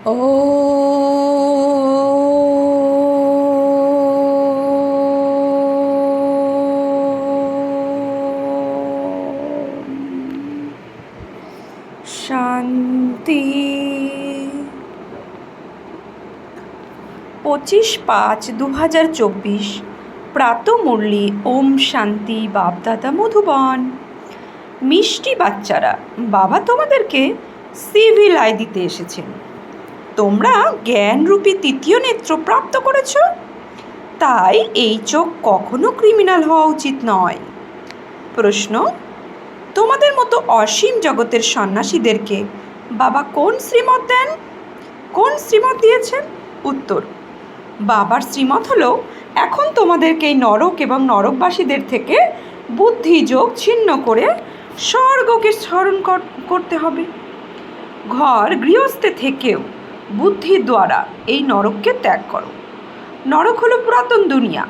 ॐ শান্তি। 25/5/2024 প্রাতঃমুরলি। ওম শান্তি। বাপদাদা মধুবন। মিষ্টি বাচ্চারা, বাবা তোমাদেরকে সিভিল আই দিতে এসেছেন। তোমরা জ্ঞানরূপী তৃতীয় নেত্র প্রাপ্ত করেছ, তাই এই চোখ কখনো ক্রিমিনাল হওয়া উচিত নয়। প্রশ্ন: তোমাদের মতো অসীম জগতের সন্ন্যাসীদেরকে বাবা কোন শ্রীমত দেন? কোন শ্রীমত দিয়েছেন? উত্তর: বাবার শ্রীমত হলো এখন তোমাদেরকে এই নরক এবং নরকবাসীদের থেকে বুদ্ধিযোগ ছিন্ন করে স্বর্গকে স্মরণ করতে হবে। ঘর গৃহস্থে থেকেও বুদ্ধির দ্বারা এই নরককে ত্যাগ করো। নরক হলো পুরাতন দুনিয়া।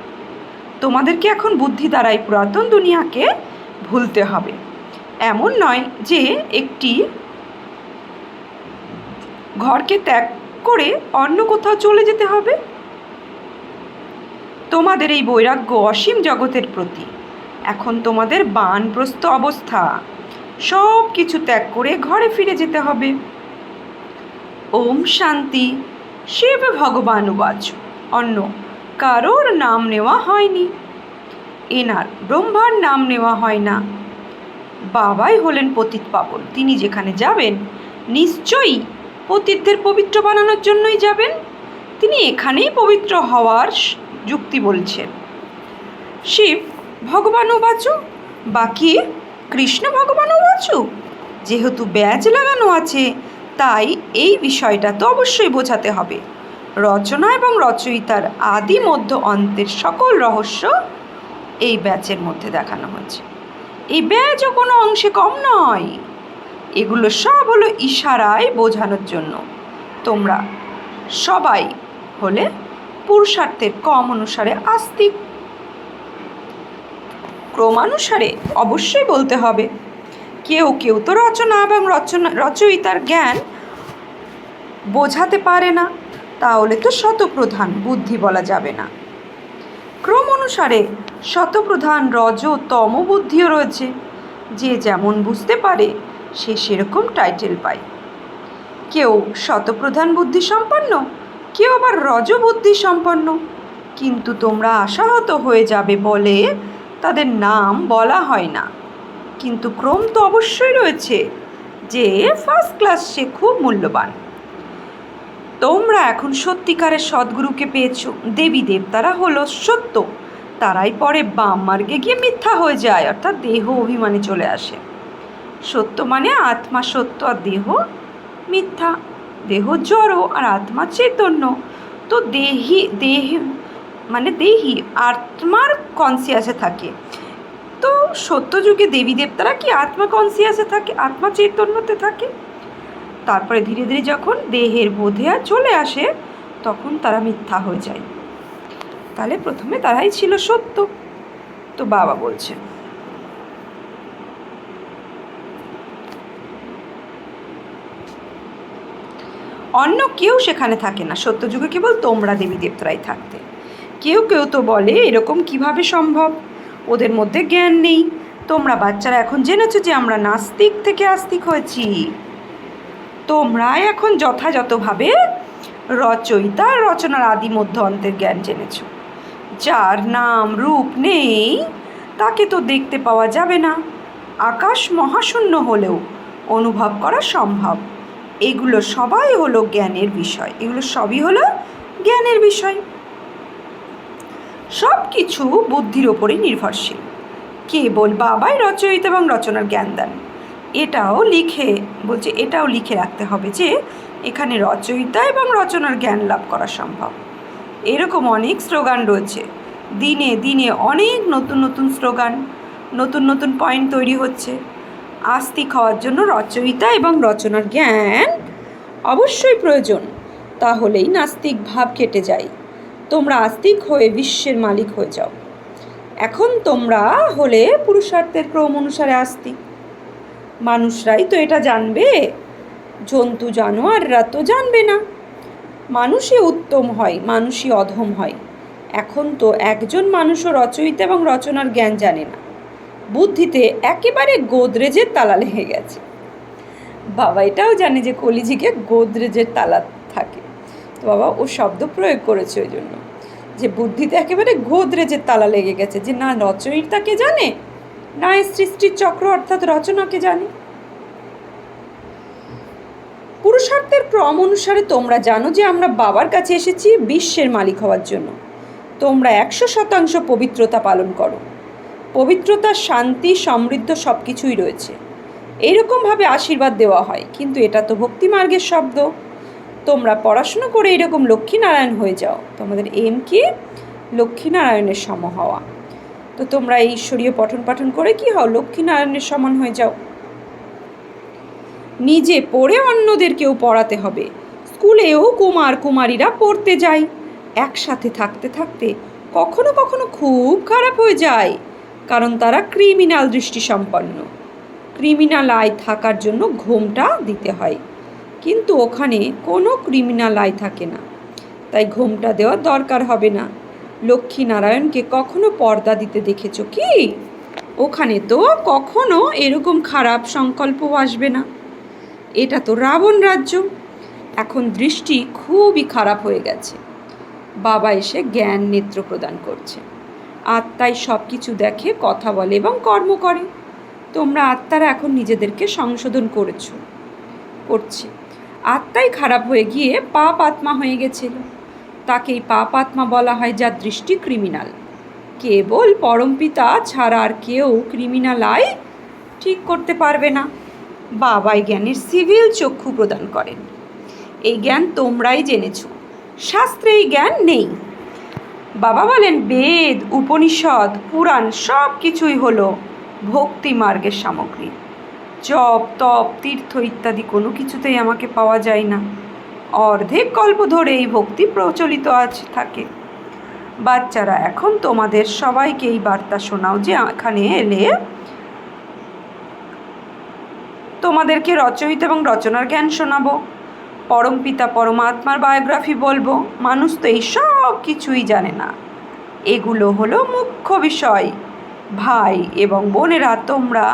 তোমাদেরকে এখন বুদ্ধি দ্বারাই পুরাতন দুনিয়াকে ভুলতে হবে। এমন নয় যে একটি ঘরকে ত্যাগ করে অন্য কোথাও চলে যেতে হবে। তোমাদের এই বৈরাগ্য অসীম জগতের প্রতি। এখন তোমাদের বানপ্রস্থ অবস্থা। সব কিছু ত্যাগ করে ঘরে ফিরে যেতে হবে। ওম শান্তি। শিব ভগবান উবাচ। অন্য কারোর নাম নেওয়া হয়নি। এনার ব্রহ্মার নাম নেওয়া হয় না। বাবাই হলেন পতিত পাবন। তিনি যেখানে যাবেন নিশ্চয়ই পতিতদের পবিত্র বানানোর জন্যই যাবেন। তিনি এখানেই পবিত্র হওয়ার যুক্তি বলছেন। শিব ভগবান উবাচু, বাকি কৃষ্ণ ভগবান উবাচু। যেহেতু ব্যাজ লাগানো আছে, তাই এই বিষয়টা তো অবশ্যই বোঝাতে হবে। রচনা এবং রচয়িতার আদি মধ্য অন্তের সকল রহস্য এই ব্যাচের মধ্যে দেখানো হয়েছে। এই ব্যাচও কোনো অংশে কম নয়। এগুলো সব হলো ইশারায় বোঝানোর জন্য। তোমরা সবাই হলে পুরুষার্থের কম অনুসারে আস্তিক। ক্রমানুসারে অবশ্যই বলতে হবে। কেউ কেউ তো রচনা এবং রচয়িতার জ্ঞান বোঝাতে পারে না, তাহলে তো শতপ্রধান বুদ্ধি বলা যাবে না। ক্রম অনুসারে শতপ্রধান রজ তম বুদ্ধিও রয়েছে। যে যেমন বুঝতে পারে সে সেরকম টাইটেল পায়। কেউ শতপ্রধান বুদ্ধি সম্পন্ন, কেউ আবার রজ বুদ্ধি সম্পন্ন। কিন্তু তোমরা আশাহত হয়ে যাবে বলে তাদের নাম বলা হয় না। কিন্তু ক্রম তো অবশ্যই রয়েছে যে ফার্স্ট ক্লাস সে খুব মূল্যবান। তোমরা এখন সত্যিকারের সদ্গুরুকে পেয়েছ। দেবী দেবতারা হলো সত্য, তারাই পরে বাম মার্গে গিয়ে মিথ্যা হয়ে যায়, অর্থাৎ দেহ অভিমানে চলে আসে। সত্য মানে আত্মা সত্য আর দেহ মিথ্যা। দেহ জড় আর আত্মা চৈতন্য। তো দেহি আত্মার কনসিয়াসে থাকে। তো সত্যযুগে দেবী দেবতারা কি আত্মা কনসিয়াসে থাকে, আত্মা চৈতন্যতে থাকে। তারপরে ধীরে ধীরে যখন দেহের বোধে আর চলে আসে তখন তারা মিথ্যা হয়ে যায়। তাহলে প্রথমে তারাই ছিল সত্য। তো বাবা বলছেন, অন্য কেউ সেখানে থাকে না। সত্যযুগে কেবল তোমরা দেবী দেবতারাই থাকতে। কেউ কেউ তো বলে এরকম কিভাবে সম্ভব, ওদের মধ্যে জ্ঞান নেই। তোমরা বাচ্চারা এখন জেনেছো যে আমরা নাস্তিক থেকে আস্তিক হয়েছি। তোমরাই এখন যথাযথভাবে রচয়িতা রচনার আদি মধ্য অন্তের জ্ঞান জেনেছ। যার নাম রূপ নেই তাকে তো দেখতে পাওয়া যাবে না। আকাশ মহাশূন্য হলেও অনুভব করা সম্ভব। এগুলো সবাই হলো জ্ঞানের বিষয়। এগুলো সবই হলো জ্ঞানের বিষয়। সব কিছু বুদ্ধির ওপরেই নির্ভরশীল। কেবল বাবাই রচয়িতা এবং রচনার জ্ঞান দেন। এটাও লিখে রাখতে হবে যে এখানে রচয়িতা এবং রচনার জ্ঞান লাভ করা সম্ভব। এরকম অনেক স্লোগান রয়েছে। দিনে দিনে অনেক নতুন নতুন স্লোগান, নতুন নতুন পয়েন্ট তৈরি হচ্ছে। আস্তিক হওয়ার জন্য রচয়িতা এবং রচনার জ্ঞান অবশ্যই প্রয়োজন। তাহলেই নাস্তিক ভাব কেটে যায়। তোমরা আস্তিক হয়ে বিশ্বের মালিক হয়ে যাও। এখন তোমরা হলে পুরুষার্থের ক্রম অনুসারে আস্তিক। মানুষরাই তো এটা জানবে, জন্তু জানোয়াররা তো জানবে না। মানুষই উত্তম হয়, মানুষই অধম হয়। এখন তো একজন মানুষও রচয়িতা এবং রচনার জ্ঞান জানে না। বুদ্ধিতে একেবারে গোদরেজের তালা লেগে গেছে। বাবা এটাও জানে যে কলিযুগে গোদরেজের তালা থাকে, তো বাবা ও শব্দ প্রয়োগ করেছে ওই জন্য, যে বুদ্ধিতে একেবারে গোদরেজের তালা লেগে গেছে, যে না রচয়িতাকে জানে, না সৃষ্টির চক্র অর্থাৎ রচনাকে জানে। পুরুষার্থের ক্রম অনুসারে তোমরা জানো যে আমরা বাবার কাছে এসেছি বিশ্বের মালিক হওয়ার জন্য। তোমরা 100% পবিত্রতা পালন করো। পবিত্রতা, শান্তি, সমৃদ্ধ সব কিছুই রয়েছে। এইরকমভাবে আশীর্বাদ দেওয়া হয়, কিন্তু এটা তো ভক্তিমার্গের শব্দ। তোমরা পড়াশুনো করে এরকম লক্ষ্মীনারায়ণ হয়ে যাও। তোমাদের এম কি? লক্ষ্মীনারায়ণের সম হওয়া। তো তোমরা এই ঈশ্বরীয় পঠন পাঠন করে কি হও? লক্ষ্মীনারায়ণের সমান হয়ে যাও। নিজে পড়ে অন্যদেরকেও পড়াতে হবে। স্কুলেও কুমার কুমারীরা পড়তে যায়। একসাথে থাকতে থাকতে কখনো কখনো খুব খারাপ হয়ে যায়, কারণ তারা ক্রিমিনাল দৃষ্টিসম্পন্ন। ক্রিমিনাল আই থাকার জন্য ঘুমটা দিতে হয়, কিন্তু ওখানে কোনো ক্রিমিনাল আই থাকে না, তাই ঘুমটা দেওয়ার দরকার হবে না। লক্ষ্মীনারায়ণকে কখনো পর্দা দিতে দেখেছো কি? ওখানে তো কখনো এরকম খারাপ সংকল্পও আসবে না। এটা তো রাবণ রাজ্য। এখন দৃষ্টি খুবই খারাপ হয়ে গেছে। বাবা এসে জ্ঞান নেত্র প্রদান করছে। আত্মাই সব কিছু দেখে, কথা বলে এবং কর্ম করে। তোমরা আত্মারা এখন নিজেদেরকে সংশোধন করছে। আত্মাই খারাপ হয়ে গিয়ে পাপ আত্মা হয়ে গেছিল। তাকেই পাপ আত্মা বলা হয়, যার দৃষ্টি ক্রিমিনাল। কেবল পরমপিতা ছাড়া আর কেউ ক্রিমিনাল আই ঠিক করতে পারবে না। বাবাই জ্ঞানের সিভিল চক্ষু প্রদান করেন। এই জ্ঞান তোমরাই জেনেছ, শাস্ত্রে এই জ্ঞান নেই। বাবা বলেন বেদ, উপনিষদ, পুরাণ সব কিছুই হলো ভক্তি মার্গের সামগ্রী। জপ, তপ, তীর্থ ইত্যাদি কোনো কিছুতেই আমাকে পাওয়া যায় না। অর্ধেক কল্প ধরে এই ভক্তি প্রচলিত থাকে। বাচ্চারা, এখন তোমাদের সবাইকে এই বার্তা শোনাও যে এখানে এলে তোমাদেরকে রচয়িতা এবং রচনার জ্ঞান শোনাবো, পরমপিতা পরমাত্মার বায়োগ্রাফি বলবো। মানুষ তো এই সব কিছুই জানে না। এগুলো হলো মুখ্য বিষয়। ভাই এবং বোনেরা, তোমরা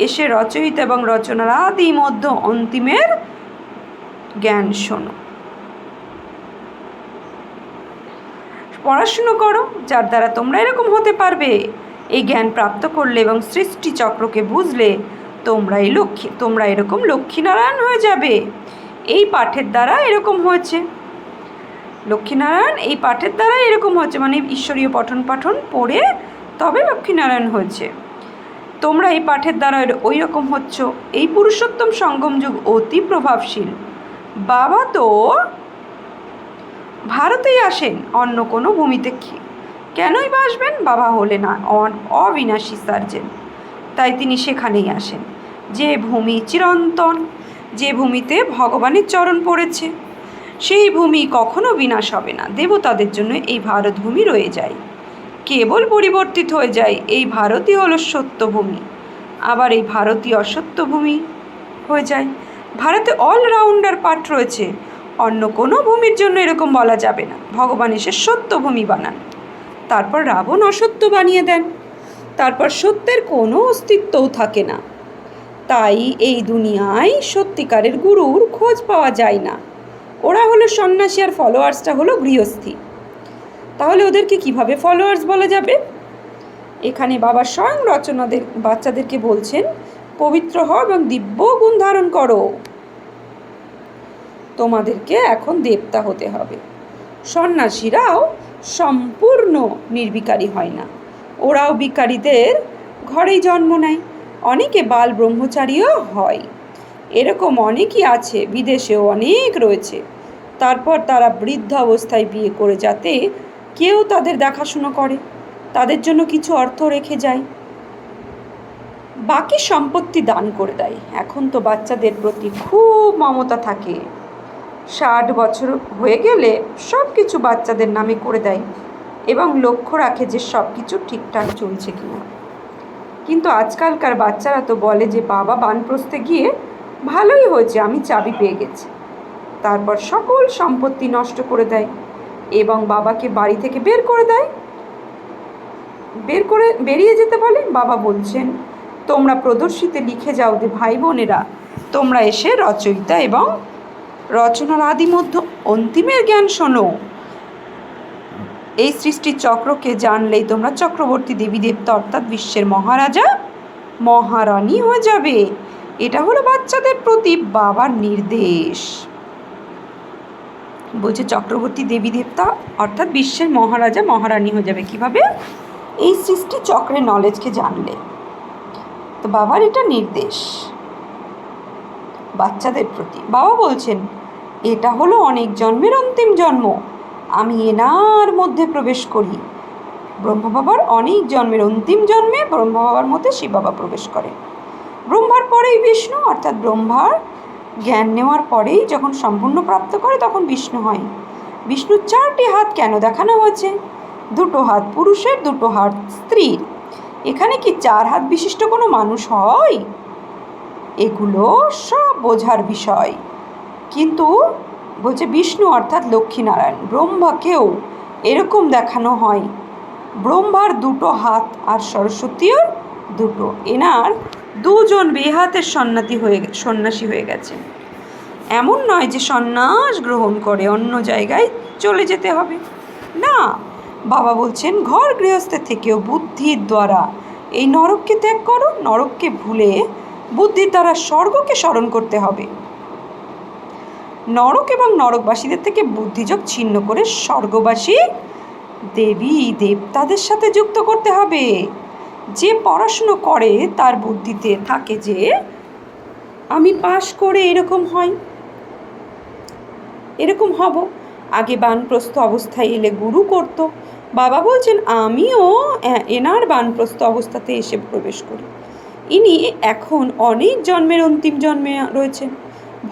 এসে রচয়িতা এবং রচনার আদি মধ্য অন্তিমের জ্ঞান শোনো। পড়াশুনো করো, যার দ্বারা তোমরা এরকম হতে পারবে। এই জ্ঞান প্রাপ্ত করলে এবং সৃষ্টি চক্রকে বুঝলে তোমরা এরকম লক্ষ্মীনারায়ণ হয়ে যাবে। এই পাঠের দ্বারা এরকম হয়েছে। লক্ষ্মীনারায়ণ এই পাঠের দ্বারা এরকম হয়েছে, মানে ঈশ্বরীয় পঠন পাঠন পড়ে তবে লক্ষ্মীনারায়ণ হয়েছে। তোমরা এই পাঠের দ্বারা ওই রকম হচ্ছ। এই পুরুষোত্তম সঙ্গম যুগ অতি প্রভাবশীল। বাবা তো ভারতেই আসেন, অন্য কোনো ভূমিতে কেনই বা আসবেন? বাবা হলেন অবিনাশী সার্জেন, তাই তিনি সেখানেই আসেন। যে ভূমি চিরন্তন, যে ভূমিতে ভগবানের চরণ পড়েছে, সেই ভূমি কখনো বিনাশ হবে না। দেবতাদের জন্য এই ভারত ভূমি রয়ে যায়, কেবল পরিবর্তিত হয়ে যায়। এই ভারতই হলো সত্যভূমি, আবার এই ভারতীয় অসত্যভূমি হয়ে যায়। ভারতে অলরাউন্ডার পাঠ রয়েছে, অন্য কোনো ভূমির জন্য এরকম বলা যাবে না। ভগবান এসে সত্যভূমি বানান, তারপর রাবণ অসত্য বানিয়ে দেন, তারপর সত্যের কোনো অস্তিত্বও থাকে না। তাই এই দুনিয়ায় সত্যিকারের গুরুর খোঁজ পাওয়া যায় না। ওরা হলো সন্ন্যাসী আর ফলোয়ার্সটা হলো গৃহস্থী। তাহলে ওদেরকে কিভাবে ফলোয়ার্স বলা যাবে? এখানে বাবা স্বয়ং বাচ্চাদেরকে বলছেন, পবিত্র হও এবং দিব্য গুণ ধারণ করো। তোমাদেরকে এখন দেবতা হতে হবে। সন্ন্যাসীরাও সম্পূর্ণ নির্বিকারী হয় না, ওরাও বিকারীদের ঘরেই জন্ম নেয়। অনেকে বাল ব্রহ্মচারীও হয়। এরকম অনেকই আছে, বিদেশেও অনেক রয়েছে। তারপর তারা বৃদ্ধ অবস্থায় বিয়ে করে, যাতে কেউ তাদের দেখাশুনো করে, তাদের জন্য কিছু অর্থ রেখে যায়, বাকি সম্পত্তি দান করে দেয়। এখন তো বাচ্চাদের প্রতি খুব মমতা থাকে। 60 বছর হয়ে গেলে সব কিছু বাচ্চাদের নামে করে দেয় এবং লক্ষ্য রাখে যে সব কিছু ঠিকঠাক চলছে কিনা। কিন্তু আজকালকার বাচ্চারা তো বলে যে বাবা বানপ্রস্থে গিয়ে ভালোই হয়েছে, আমি চাবি পেয়ে গেছি। তারপর সকল সম্পত্তি নষ্ট করে দেয় এবং বাবাকে বাড়ি থেকে বেরিয়ে যেতে বলে। বাবা বলছেন, তোমরা প্রদর্শিতে লিখে যাও যে ভাই বোনেরা, তোমরা এসে রচয়িতা এবং রচনার আদি মধ্য অন্তিমের জ্ঞান শোনো। এই সৃষ্টির চক্রকে জানলেই তোমরা চক্রবর্তী দেবী দেবতা অর্থাৎ বিশ্বের মহারাজা মহারানী হয়ে যাবে। এটা হলো বাচ্চাদের প্রতি বাবার নির্দেশ। বলছে চক্রবর্তী দেবী দেবতা অর্থাৎ বিশ্বের মহারাজা মহারানী হয়ে যাবে কিভাবে? এই সৃষ্টি চক্রের নলেজকে জানলে। তো বাবার এটা নির্দেশ বাচ্চাদের প্রতি। বাবা বলছেন, এটা হলো অনেক জন্মের অন্তিম জন্ম। আমি এনার মধ্যে প্রবেশ করি। ব্রহ্মা বাবার অনেক জন্মের অন্তিম জন্মে ব্রহ্মা বাবার মধ্যে শিব বাবা প্রবেশ করে। ব্রহ্মার পরেই বিষ্ণু, অর্থাৎ ব্রহ্মার জ্ঞান নেওয়ার পরেই যখন সম্পূর্ণ প্রাপ্ত করে তখন বিষ্ণু হয়। বিষ্ণুর 4টি হাত কেন দেখানো হয়েছে? 2 হাত পুরুষের, 2 হাত স্ত্রীর। এখানে কি 4 হাত বিশিষ্ট কোনো মানুষ হয়? এগুলো সব বোঝার বিষয়। কিন্তু বলছে বিষ্ণু অর্থাৎ লক্ষ্মীনারায়ণ ব্রহ্মাকেও এরকম দেখানো হয়। ব্রহ্মার 2 হাত আর সরস্বতীর 2। এনার 2 জন বেহাতের সন্ন্যাসী হয়ে গেছে। এমন নয় যে সন্ন্যাস গ্রহণ করে অন্য জায়গায় চলে যেতে হবে, না। বাবা বলছেন ঘর গৃহস্থের থেকেও বুদ্ধির দ্বারা এই নরককে ত্যাগ করো। নরককে ভুলে বুদ্ধির দ্বারা স্বর্গকে স্মরণ করতে হবে। নরক এবং নরকবাসীদের থেকে বুদ্ধিযোগ ছিন্ন করে স্বর্গবাসী দেবী দেবতাদের সাথে যুক্ত করতে হবে। যে পড়াশুনো করে তার বুদ্ধিতে থাকে যে আমি পাশ করে এরকম হব। আগে বানপ্রস্থ অবস্থায় এলে গুরু করত। বাবা বলছেন আমিও এনার বানপ্রস্থ অবস্থাতে এসে প্রবেশ করি। ইনি এখন অনেক জন্মের অন্তিম জন্মে রয়েছেন।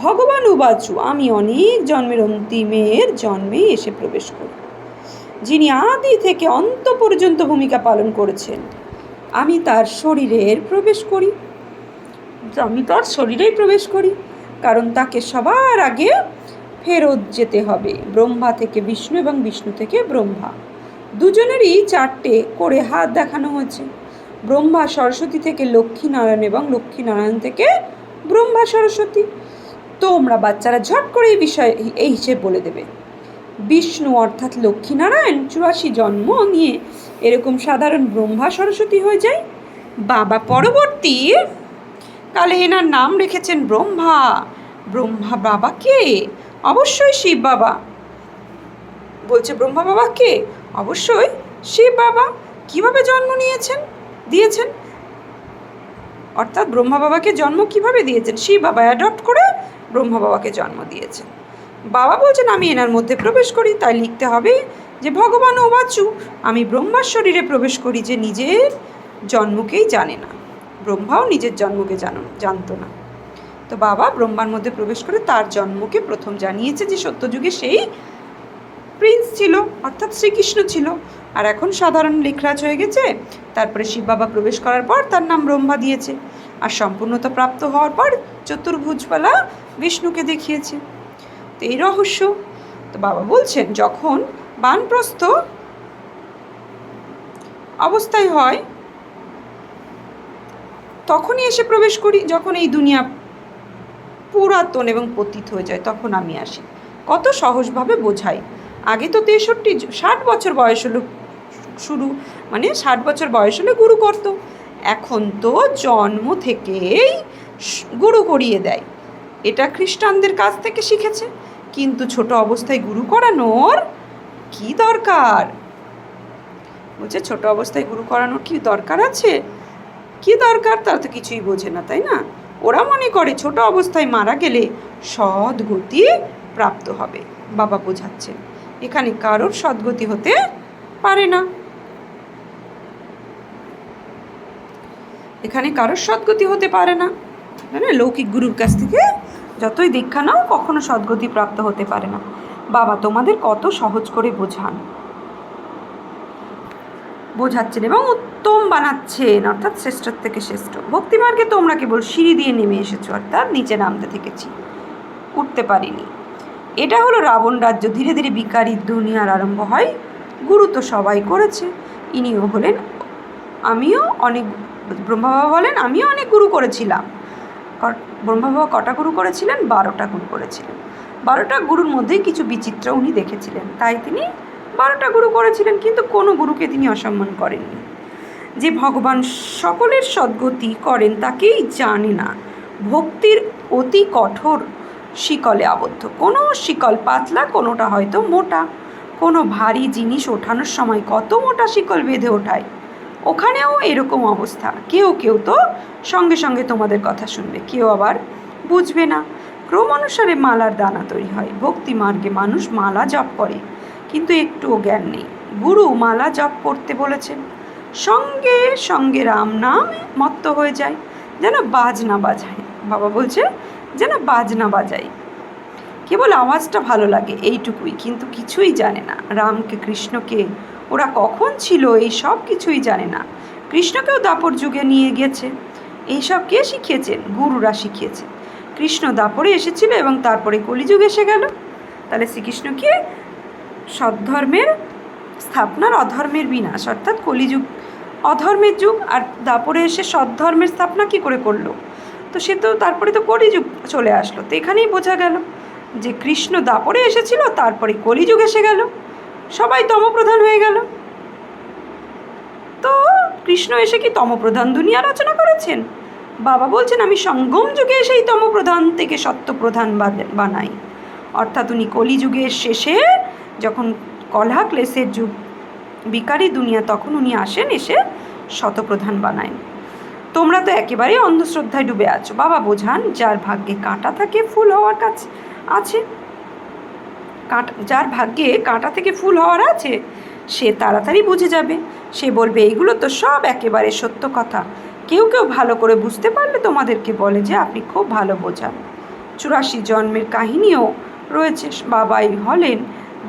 ভগবান উবাচু, আমি অনেক জন্মের অন্তিমের জন্মে এসে প্রবেশ করি। যিনি আদি থেকে অন্ত পর্যন্ত ভূমিকা পালন করেছেন, আমি তার শরীরেই প্রবেশ করি, কারণ তাকে সবার আগে ফেরত যেতে হবে। ব্রহ্মা থেকে বিষ্ণু এবং বিষ্ণু থেকে ব্রহ্মা, দুজনেরই 4টে করে হাত দেখানো হয়েছে। ব্রহ্মা সরস্বতী থেকে লক্ষ্মীনারায়ণ এবং লক্ষ্মীনারায়ণ থেকে ব্রহ্মা সরস্বতী। তোমরা বাচ্চারা ঝট করে এই হিসেব বলে দেবে। বিষ্ণু অর্থাৎ লক্ষ্মীনারায়ণ 84 জন্ম নিয়ে এরকম সাধারণ ব্রহ্মা সরস্বতী হয়ে যায়। বাবা পরবর্তী কালে এনার নাম রেখেছেন ব্রহ্মা। ব্রহ্মা বাবা কে? অবশ্যই শিব বাবা। বলছে ব্রহ্মা বাবা কে? অবশ্যই শিব বাবা। কিভাবে জন্ম দিয়েছেন? অর্থাৎ ব্রহ্মা বাবাকে জন্ম কিভাবে দিয়েছেন? শিব বাবা অ্যাডপ্ট করে ব্রহ্মা বাবাকে জন্ম দিয়েছেন। বাবা বলছেন আমি এনার মধ্যে প্রবেশ করি, তাই লিখতে হবে যে ভগবান উবাচু, আমি ব্রহ্মার শরীরে প্রবেশ করি যে নিজের জন্মকেই জানে না। ব্রহ্মাও নিজের জন্মকে জানতো না। তো বাবা ব্রহ্মার মধ্যে প্রবেশ করে তার জন্মকে প্রথম জানিয়েছে যে সত্যযুগে সেই প্রিন্স ছিল, অর্থাৎ শ্রীকৃষ্ণ ছিল, আর এখন সাধারণ লেখরাজ হয়ে গেছে। তারপরে শিব বাবা প্রবেশ করার পর তার নাম ব্রহ্মা দিয়েছে, আর সম্পূর্ণতা প্রাপ্ত হওয়ার পর চতুর্ভুজওয়ালা বিষ্ণুকে দেখিয়েছে। তো এই রহস্য। তো বাবা বলছেন যখন বানপ্রস্থ অবস্থায় হয় তখনই এসে প্রবেশ করি। যখন এই দুনিয়া পুরাতন এবং পতিত হয়ে যায় তখন আমি আসি। কত সহজভাবে বোঝাই। আগে তো 60 বছর বয়স হলো 60 বছর বয়স হলে গুরু করত। এখন তো জন্ম থেকেই গুরু করিয়ে দেয়। এটা খ্রিস্টানদের কাছ থেকে শিখেছে। কিন্তু ছোট অবস্থায় গুরু করানোর কি দরকার? বলছে ছোট অবস্থায় গুরু করানোর কি দরকার আছে? কি দরকার? তারা তো কিছুই বোঝে না, তাই না? ওরা মনে করে ছোট অবস্থায় মারা গেলে সদ্গতি প্রাপ্ত হবে। বাবা বোঝাচ্ছেন এখানে কারোর সদ্গতি হতে পারে না। লৌকিক গুরুর কাছ থেকে যতই দীক্ষা নাও কখনো সদ্গতি প্রাপ্ত হতে পারে না। বাবা তোমাদের কত সহজ করে বোঝাচ্ছেন এবং উত্তম বানাচ্ছেন, অর্থাৎ শ্রেষ্ঠর থেকে শ্রেষ্ঠ। ভক্তিমার্গে তোমরা কেবল সিঁড়ি দিয়ে নেমে এসেছো, অর্থাৎ নিচে নামতে থেকেছি, উঠতে পারিনি। এটা হলো রাবণ রাজ্য। ধীরে ধীরে বিকারীর দুনিয়ার আরম্ভ হয়। গুরু তো সবাই করেছে, ইনিও হলেন, আমিও অনেক, ব্রহ্মা বাবা বলেন আমিও অনেক গুরু করেছিলাম। ব্রহ্মা বাবা কটা গুরু করেছিলেন? 12টা গুরু করেছিলেন। 12টা গুরুর মধ্যেই কিছু বিচিত্র উনি দেখেছিলেন, তাই তিনি 12টা গুরু করেছিলেন, কিন্তু কোনো গুরুকে তিনি অসম্মান করেননি। যে ভগবান সকলের সদ্গতি করেন তাকেই জানে না। ভক্তির অতি কঠোর শিকলে আবদ্ধ। কোনো শিকল পাতলা, কোনোটা হয়তো মোটা। কোনো ভারী জিনিস ওঠানোর সময় কত মোটা শিকল বেঁধে ওঠায়, ওখানেও এরকম অবস্থা। কেউ কেউ তো সঙ্গে সঙ্গে তোমাদের কথা শুনবে, কেউ আবার বুঝবে না। ক্রম অনুসারে মালার দানা তৈরি হয়। ভক্তি মার্গে মানুষ মালা জপ করে, কিন্তু একটুও জ্ঞান নেই। গুরু মালা জপ করতে বলেছেন, সঙ্গে সঙ্গে রাম নাম মত্ত হয়ে যায়, যেন বাজনা বাজায়। বাবা বলছে যেন বাজনা বাজায়, কেবল আওয়াজটা ভালো লাগে এইটুকুই, কিন্তু কিছুই জানে না রামকে, কৃষ্ণকে ওরা কখন ছিল এই সব কিছুই জানে না। কৃষ্ণকেও দাপর যুগে নিয়ে গেছে, এইসব কে শিখিয়েছেন? গুরুরা শিখিয়েছে। কৃষ্ণ দাপরে এসেছিল এবং তারপরে কলিযুগ এসে গেল। তাহলে শ্রীকৃষ্ণকে সদ্ধর্মের স্থাপনার অধর্মের বিনাশ, অর্থাৎ কলিযুগ অধর্মের যুগ, আর দাপরে এসে সদ্ধর্মের স্থাপনা কী করে করলো? তো সে তো তারপরে তো কলিযুগ চলে আসলো। তো এখানেই বোঝা গেল যে কৃষ্ণ দাপরে এসেছিল, তারপরে কলিযুগ এসে গেল, সবাই তমপ্রধান হয়ে গেল। তো কৃষ্ণ এসে কি তমপ্রধান দুনিয়া রচনা করেছেন? বাবা বলছেন আমি সঙ্গম যুগে এসেই তমপ্রধান থেকে সত্যপ্রধান বানাই। অর্থাৎ উনি কলিযুগের শেষে, যখন কলহ ক্লেশের যুগ, বিকারী দুনিয়া, তখন উনি আসেন, এসে শতপ্রধান বানায়। তোমরা তো একেবারেই অন্ধশ্রদ্ধায় ডুবে আছো। বাবা বোঝান, যার ভাগ্যে কাঁটা থাকে ফুল হওয়ার কাছে আছে, যার ভাগ্যে কাঁটা থেকে ফুল হওয়ার আছে, সে তাড়াতাড়ি বুঝে যাবে। সে বলবে এইগুলো তো সব একেবারে সত্য কথা। কেউ কেউ ভালো করে বুঝতে পারলে তোমাদেরকে বলে যে আপনি খুব ভালো বোঝান। 84 জন্মের কাহিনীও রয়েছে। বাবাই হলেন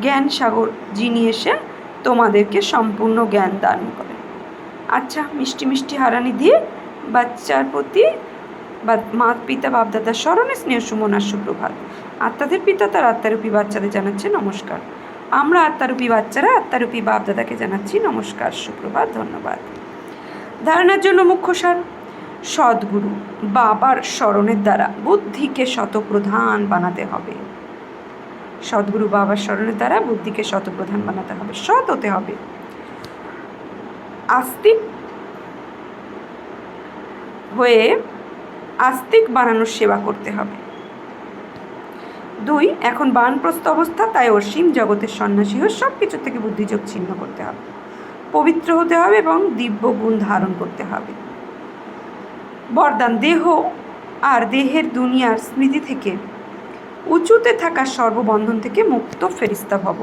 জ্ঞান সাগর, যিনি এসে তোমাদেরকে সম্পূর্ণ জ্ঞান দান করে। আচ্ছা, মিষ্টি মিষ্টি হারানি দিয়ে বাচ্চার প্রতি বা মা পিতা বাপদাদার স্মরণে স্নেহ সুমন আর সুপ্রভাত। আত্মাদের পিতা তার আত্মারূপী বাচ্চাদের জানাচ্ছে নমস্কার। আমরা আত্মারূপী বাচ্চারা আত্মারূপী বাপদাদাকে জানাচ্ছি নমস্কার, সুপ্রভাত, ধন্যবাদ। ধারণার জন্য মুখ্য সার: সদ্গুরু বাবার স্মরণের দ্বারা বুদ্ধিকে শতপ্রধান বানাতে হবে। সদ্গুরু বাবার স্মরণের দ্বারা বুদ্ধিকে শতপ্রধান বানাতে হবে, সৎ হতে হবে, আস্তিক হয়ে আস্তিক বানানোর সেবা করতে হবে। 2, এখন বানপ্রস্থ অবস্থা, তাই অসীম জগতের সন্ন্যাসী হয়ে সব কিছু থেকে বুদ্ধিযোগ ছিন্ন করতে হবে, পবিত্র হতে হবে এবং দিব্য গুণ ধারণ করতে হবে। বরদান: দেহ আর দেহের দুনিয়ার স্মৃতি থেকে উঁচুতে থাকা সর্ববন্ধন থেকে মুক্ত ফেরিস্তা ভব।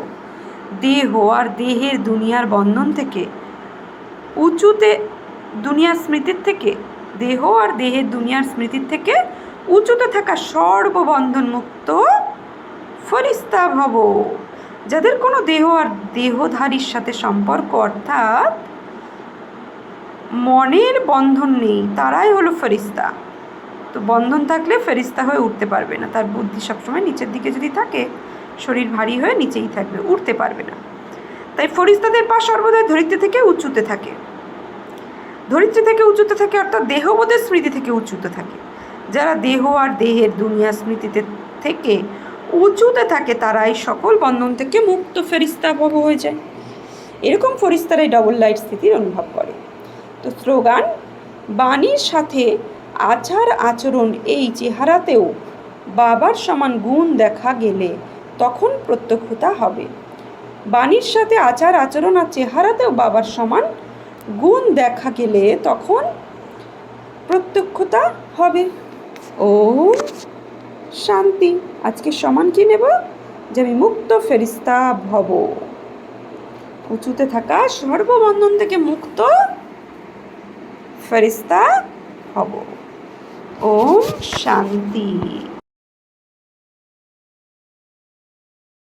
দেহ আর দেহের দুনিয়ার বন্ধন থেকে উঁচুতে, দুনিয়ার স্মৃতির থেকে, দেহ আর দেহের দুনিয়ার স্মৃতির থেকে উঁচুতে থাকা সর্ববন্ধন মুক্ত ফেরিস্তা ভব। যাদের কোনো দেহ আর দেহধারীর সাথে সম্পর্ক, অর্থাৎ মনের বন্ধন নেই, তারাই হলো ফেরিস্তা। তো বন্ধন থাকলে ফেরিস্তা হয়ে উঠতে পারবে না। তার বুদ্ধি সবসময় নিচের দিকে যদি থাকে, শরীর ভারী হয়ে নিচেই থাকবে, উঠতে পারবে না। তাই ফেরিস্তাদের পা সর্বদাই ধরিত্রী থেকে উঁচুতে থাকে, ধরিত্রী থেকে উঁচুতে থাকে, অর্থাৎ দেহবোধের স্মৃতি থেকে উঁচুতে থাকে। যারা দেহ আর দেহের দুনিয়ার স্মৃতিতে থেকে উঁচুতে থাকে, তারাই সকল বন্ধন থেকে মুক্ত ফেরিস্তা ভব হয়ে যায়। এরকম ফেরিস্তারাই ডবল লাইট স্থিতির অনুভব করে। তো স্লোগান: বাণীর সাথে আচার আচরণ এই চেহারাতেও বাবার সমান গুণ দেখা গেলে তখন প্রত্যক্ষতা হবে। বাণীর সাথে আচার আচরণ আর চেহারাতেও বাবার সমান গুণ দেখা গেলে তখন প্রত্যক্ষতা হবে। ওম শান্তি। আজকে সমান কি নেব? যে আমি মুক্ত ফেরিস্তা ভব, উঁচুতে থাকা সর্ববন্ধন থেকে মুক্ত ফেরিস্তা হব। ওম শান্তি।